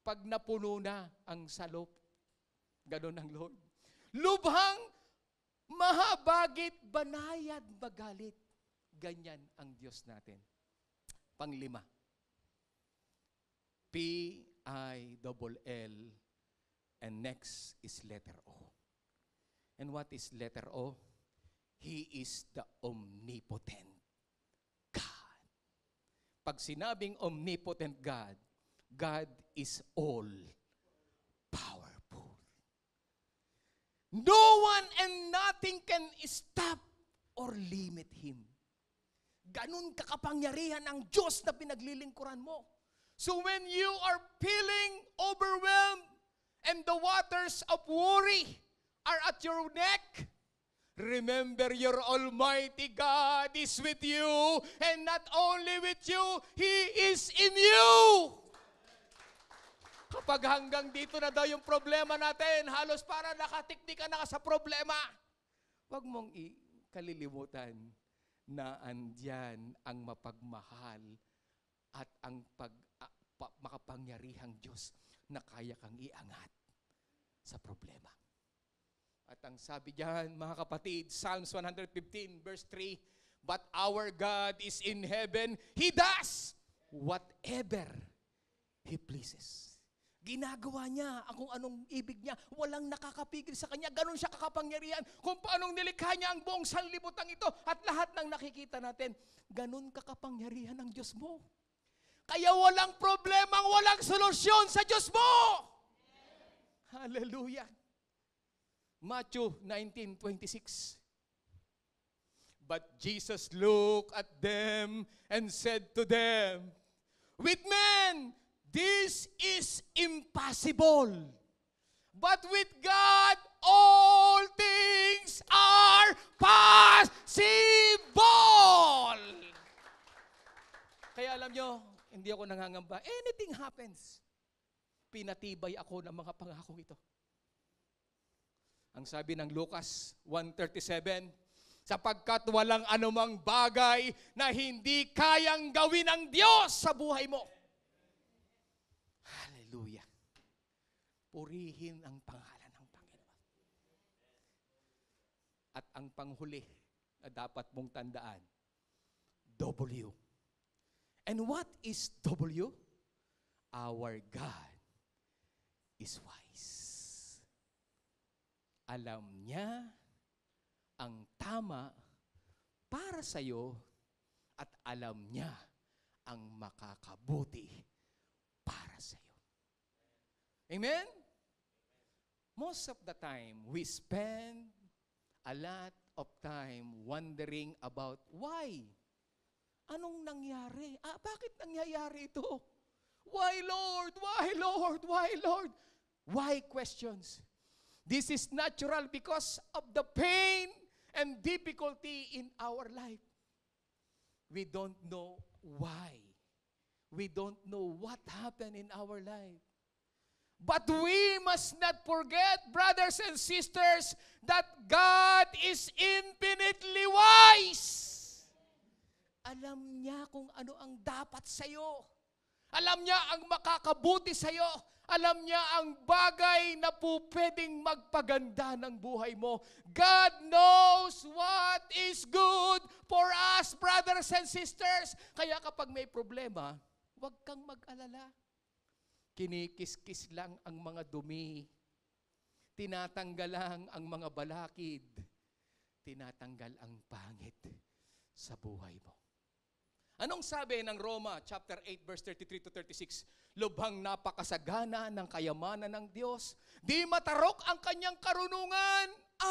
Pag napuno na ang salop, ganon ang Lord. Lubhang, mahabagit, banayad, magalit. Ganyan ang Diyos natin. Panglima, P-I-L-L, and next is letter O. And what is letter O? He is the omnipotent God. Pag sinabing omnipotent God, God is all powerful. No one and nothing can stop or limit Him. Ganun kakapangyarihan ang Diyos na pinaglilingkuran mo. So when you are feeling overwhelmed and the waters of worry are at your neck, remember your Almighty God is with you, and not only with you, He is in you. Kapag hanggang dito na daw yung problema natin, halos para nakatiktik ka na sa problema, huwag mong kalilimutan na andyan ang mapagmahal at ang makapangyarihang Diyos na kaya kang iangat sa problema. At ang sabi diyan, mga kapatid, Psalms 115 verse 3, but our God is in heaven, He does whatever He pleases. Ginagawa niya kung anong ibig niya. Walang nakakapigil sa kanya. Ganon siya kakapangyarihan. Kung paanong nilikha niya ang buong sanlibutan ito at lahat ng nakikita natin, ganon kakapangyarihan ang Diyos mo. Kaya walang problemang walang solusyon sa Diyos mo. Hallelujah. Matthew 19:26. But Jesus looked at them and said to them, with men, this is impossible. But with God, all things are possible. Kaya alam nyo, hindi ako nangangamba. Anything happens. Pinatibay ako ng mga pangakong ito. Ang sabi ng Lucas 1:37, sapagkat walang anumang bagay na hindi kayang gawin ng Diyos sa buhay mo. Hallelujah. Purihin ang pangalan ng Panginoon. At ang panghuli na dapat mong tandaan, W. And what is W? Our God is wise. Alam niya ang tama para sa iyo at alam niya ang makakabuti para sa iyo. Amen? Most of the time, we spend a lot of time wondering about why. Anong nangyari? Bakit nangyayari ito? Why, Lord? Why, Lord? Why, Lord? Why questions? This is natural because of the pain and difficulty in our life. We don't know why. We don't know what happened in our life. But we must not forget, brothers and sisters, that God is infinitely wise. Alam niya kung ano ang dapat sa'yo. Alam niya ang makakabuti sa'yo. Alam niya ang bagay na po pwedeng magpaganda ng buhay mo. God knows what is good for us, brothers and sisters. Kaya kapag may problema, huwag kang mag-alala. Kinikis-kis lang ang mga dumi. Tinatanggal lang ang mga balakid. Tinatanggal ang pangit sa buhay mo. Anong sabi ng Roma chapter 8 verse 33 to 36? Lubhang napakasagana ng kayamanan ng Diyos, di matarok ang kanyang karunungan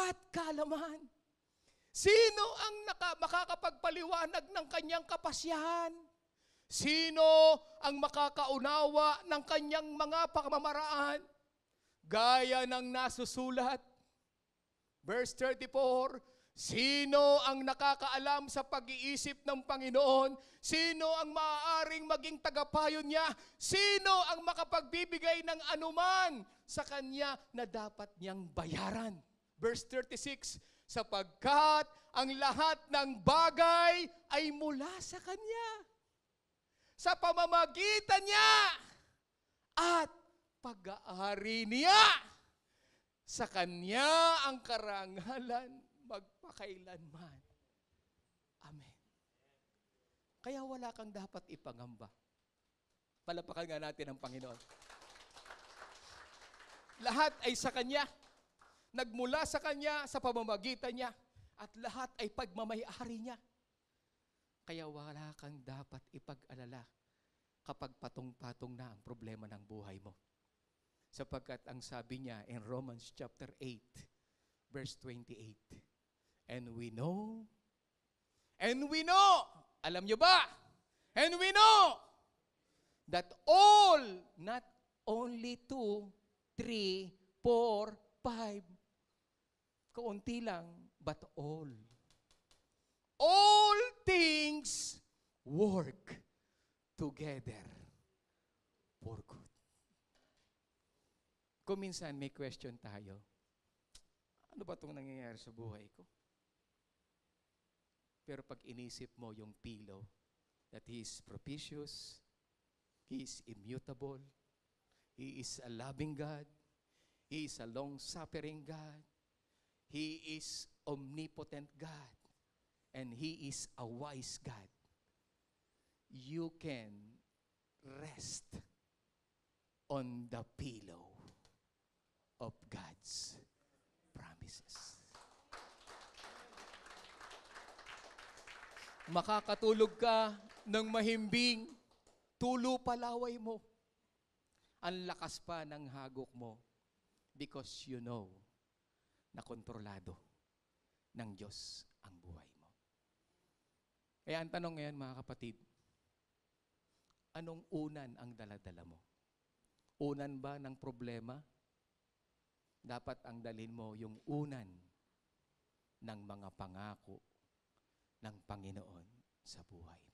at kaalaman. Sino ang makakapagpaliwanag ng kanyang kapasyahan? Sino ang makakaunawa ng kanyang mga pamamaraan? Gaya ng nasusulat, verse 34, sino ang nakakaalam sa pag-iisip ng Panginoon? Sino ang maaaring maging tagapayo niya? Sino ang makapagbibigay ng anuman sa kanya na dapat niyang bayaran? Verse 36, sapagkat ang lahat ng bagay ay mula sa kanya, sa pamamagitan niya, at pag-aari niya. Sa kanya ang karangalan magpakailanman. Amen. Kaya wala kang dapat ipangamba. Palapakan nga natin ang Panginoon. Lahat ay sa Kanya. Nagmula sa Kanya, sa pamamagitan niya, at lahat ay pagmamayari niya. Kaya wala kang dapat ipag-alala kapag patong-patong na ang problema ng buhay mo. Sapagkat ang sabi niya in Romans chapter 8, verse 28, and we know, alam niyo ba? And we know that all, not only 2, 3, 4, 5, kaunti lang, but all things work together for good. Kung minsan may question tayo, ano ba itong nangyayari sa buhay ko? Pero pag inisip mo yung pillow, that He is propitious, He is immutable, He is a loving God, He is a long-suffering God, He is omnipotent God, and He is a wise God. You can rest on the pillow of God's promises. Makakatulog ka ng mahimbing, tulo palaway mo. Ang lakas pa ng hagok mo because you know na kontrolado ng Diyos ang buhay mo. Kaya ang tanong ngayon mga kapatid, anong unan ang daladala mo? Unan ba ng problema? Dapat ang dalhin mo yung unan ng mga pangako ng Panginoon sa buhay mo.